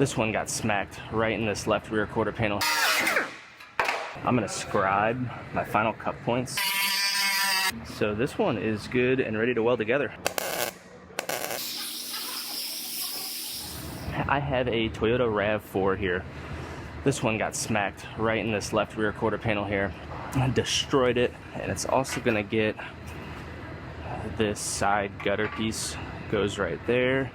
This one got smacked right in this left rear quarter panel. I'm gonna scribe my final cut points. So this one is good and ready to weld together. I have a Toyota RAV4 here. This one got smacked right in this left rear quarter panel here. I destroyed it, and it's also gonna get this side gutter piece goes right there,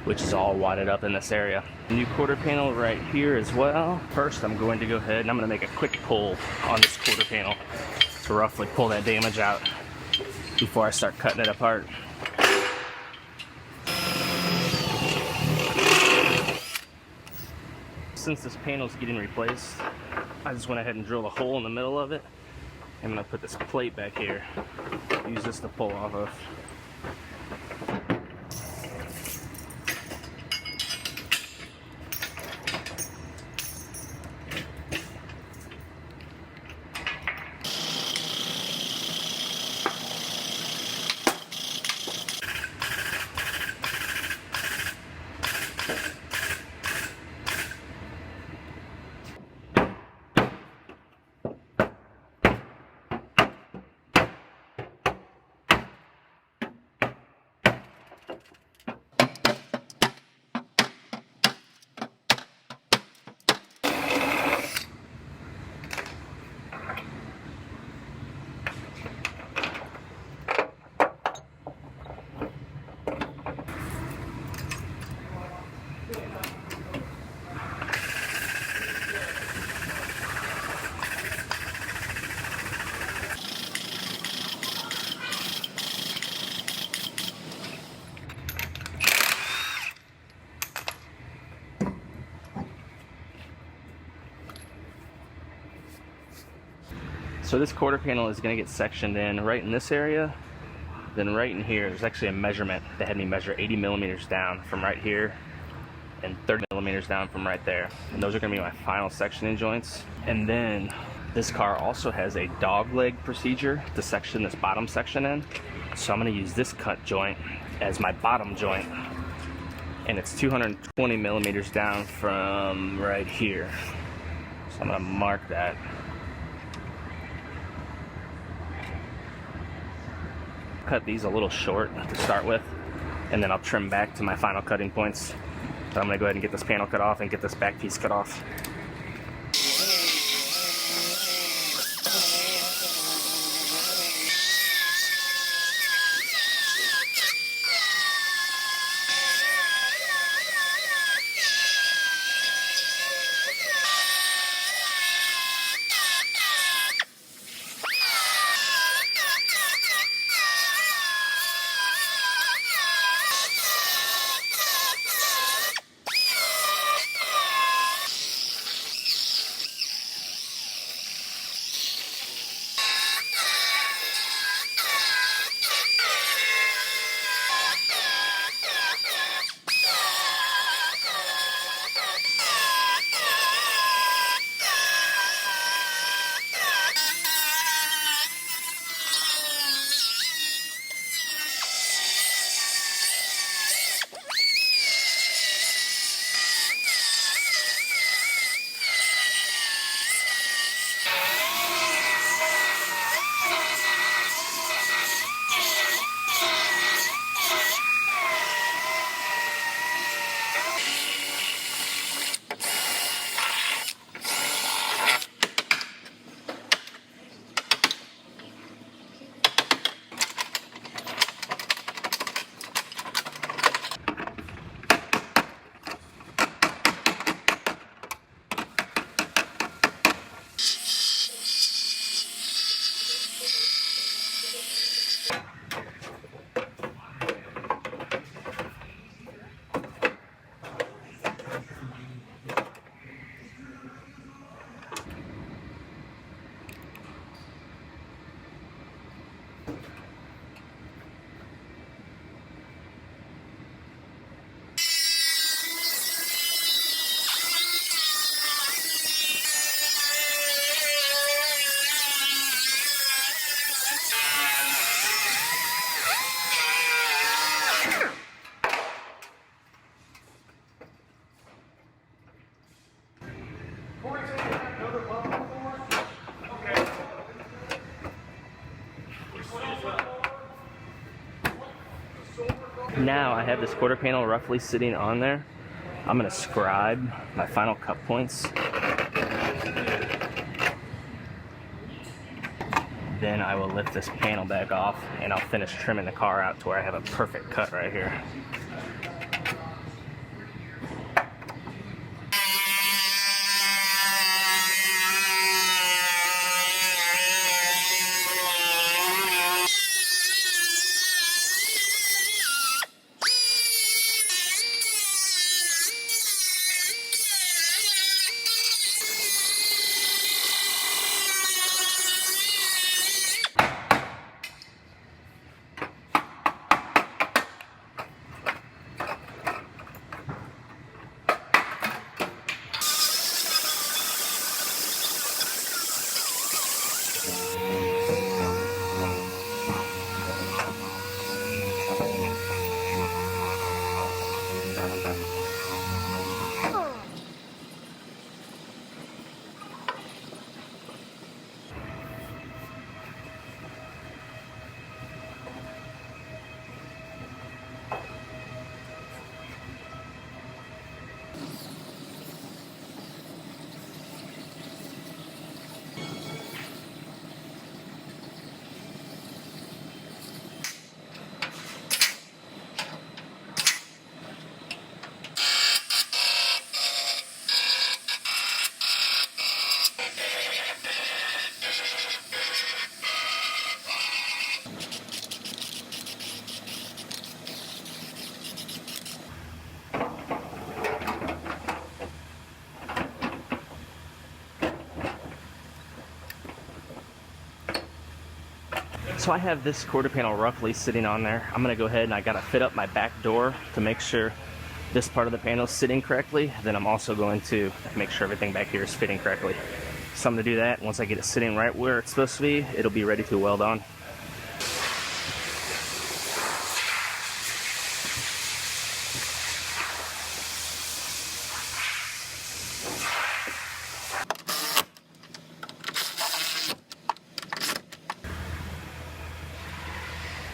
which is all wadded up in this area. New quarter panel right here as well. First, I'm going to go ahead and I'm gonna make a quick pull on this quarter panel to roughly pull that damage out before I start cutting it apart. Since this panel is getting replaced, I just went ahead and drilled a hole in the middle of it. I'm gonna put this plate back here, use this to pull off of. So this quarter panel is going to get sectioned in right in this area, then right in here. There's actually a measurement that had me measure 80 millimeters down from right here and 30 millimeters down from right there. And those are going to be my final sectioning joints. And then this car also has a dog leg procedure to section this bottom section in. So I'm going to use this cut joint as my bottom joint. And it's 220 millimeters down from right here. So I'm going to mark that. Cut these a little short to start with, and then I'll trim back to my final cutting points. So I'm going to go ahead and get this panel cut off and get this back piece cut off. Now I have this quarter panel roughly sitting on there. I'm going to scribe my final cut points. Then I will lift this panel back off and I'll finish trimming the car out to where I have a perfect cut right here. So I have this quarter panel roughly sitting on there. I'm gonna go ahead and I gotta fit up my back door to make sure this part of the panel is sitting correctly. Then I'm also going to make sure everything back here is fitting correctly. So I'm gonna do that. Once I get it sitting right where it's supposed to be, it'll be ready to weld on.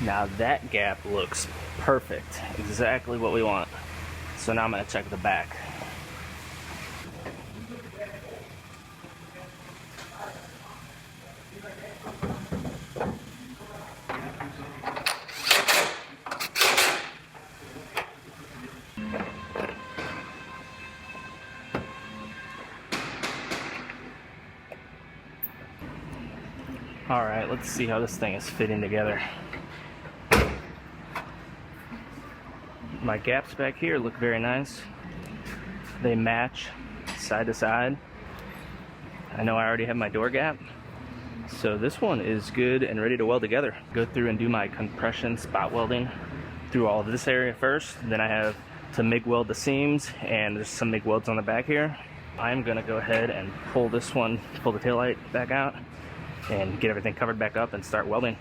Now that gap looks perfect, exactly what we want. So now I'm going to check the back. All right, let's see how this thing is fitting together. My gaps back here look very nice. They match side to side. I know I already have my door gap, so this one is good and ready to weld together. Go through and do my compression spot welding through all of this area first. Then I have to MIG weld the seams, and there's some MIG welds on the back here. I'm gonna go ahead and pull this one, pull the taillight back out, and get everything covered back up and start welding.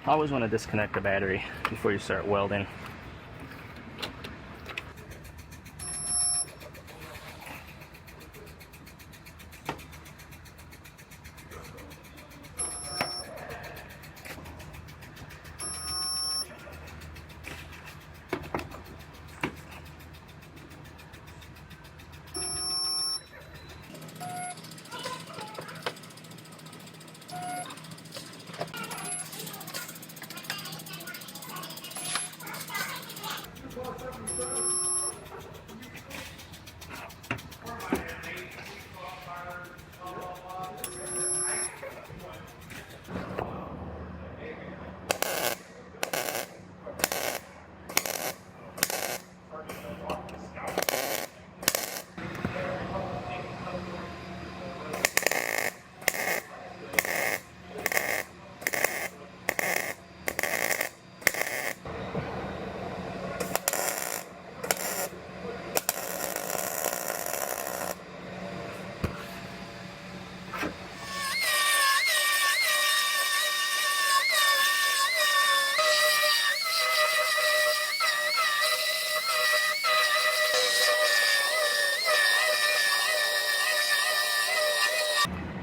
Always want to disconnect the battery before you start welding.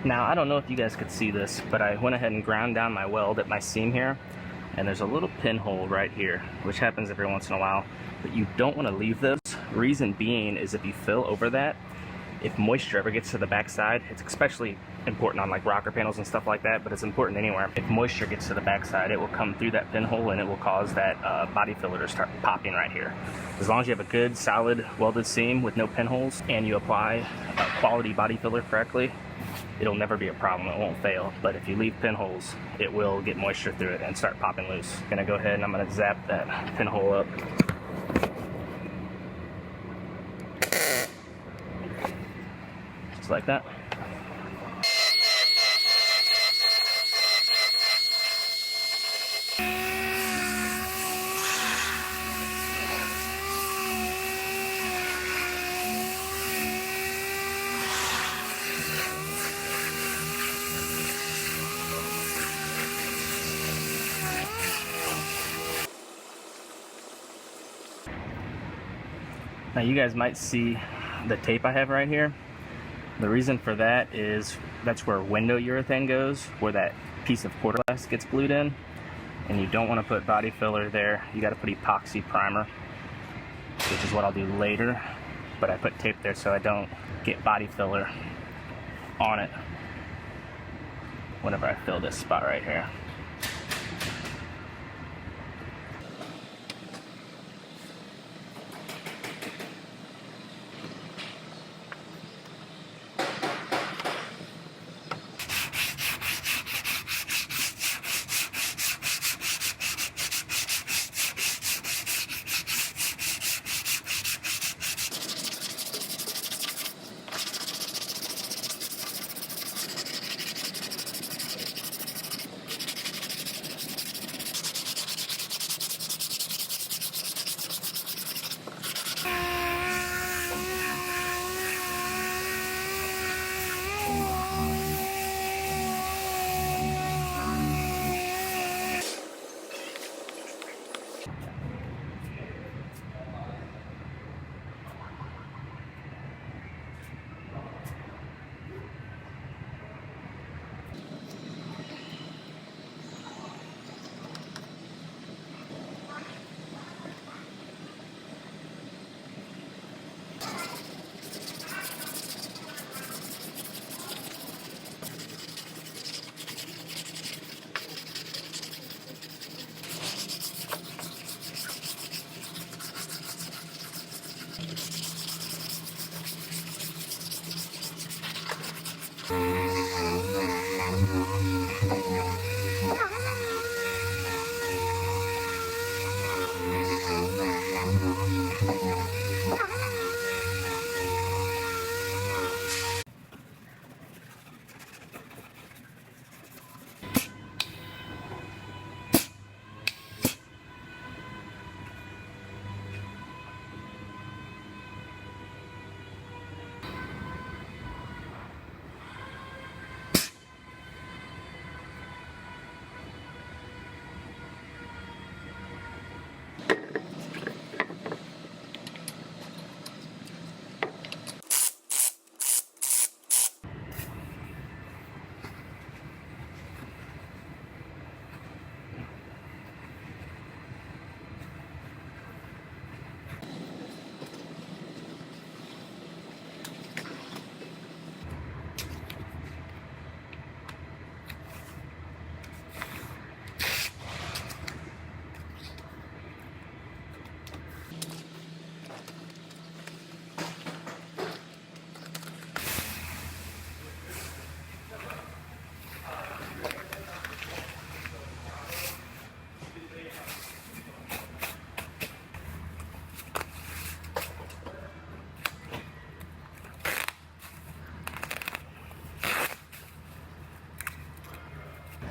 Now, I don't know if you guys could see this, but I went ahead and ground down my weld at my seam here, and there's a little pinhole right here, which happens every once in a while, but you don't want to leave those. Reason being is if you fill over that, if moisture ever gets to the backside, it's especially important on like rocker panels and stuff like that, but it's important anywhere. If moisture gets to the backside, it will come through that pinhole and it will cause that body filler to start popping right here. As long as you have a good, solid welded seam with no pinholes and you apply quality body filler correctly, it'll never be a problem, it won't fail. But if you leave pinholes, it will get moisture through it and start popping loose. I'm gonna go ahead and I'm gonna zap that pinhole up. Just like that. Now you guys might see the tape I have right here. The reason for that is that's where window urethane goes, where that piece of quarter glass gets glued in, and you don't want to put body filler there. You got to put epoxy primer, which is what I'll do later, but I put tape there so I don't get body filler on it whenever I fill this spot right here.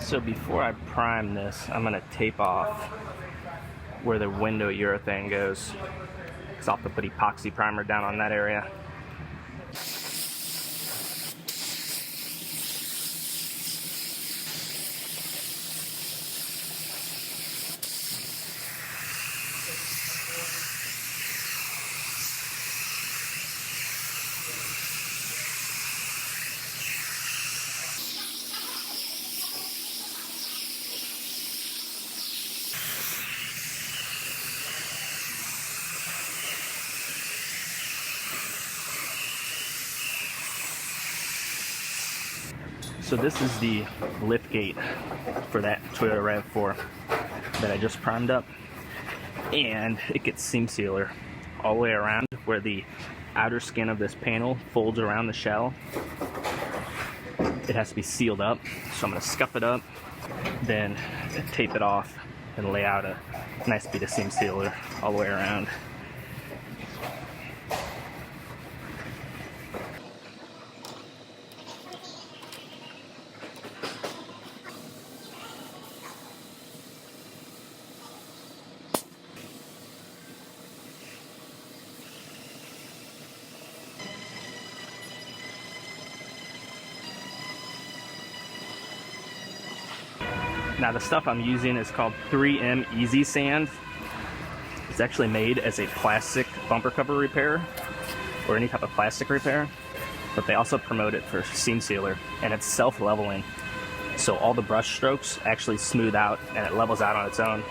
So before I prime this, I'm going to tape off where the window urethane goes, because I'll have to put epoxy primer down on that area. So this is the lift gate for that Toyota RAV4 that I just primed up, and it gets seam sealer all the way around where the outer skin of this panel folds around the shell. It has to be sealed up, so I'm going to scuff it up, then tape it off and lay out a nice bead of seam sealer all the way around. Now the stuff I'm using is called 3M Easy Sand. It's actually made as a plastic bumper cover repair or any type of plastic repair, but they also promote it for seam sealer, and it's self-leveling. So all the brush strokes actually smooth out and it levels out on its own.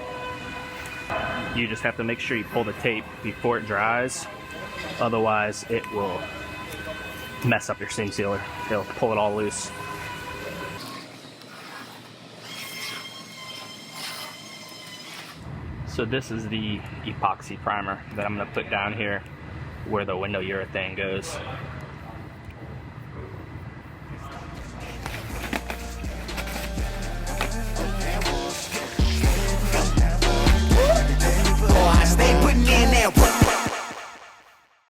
You just have to make sure you pull the tape before it dries, otherwise it will mess up your seam sealer. It'll pull it all loose. So this is the epoxy primer that I'm going to put down here where the window urethane goes.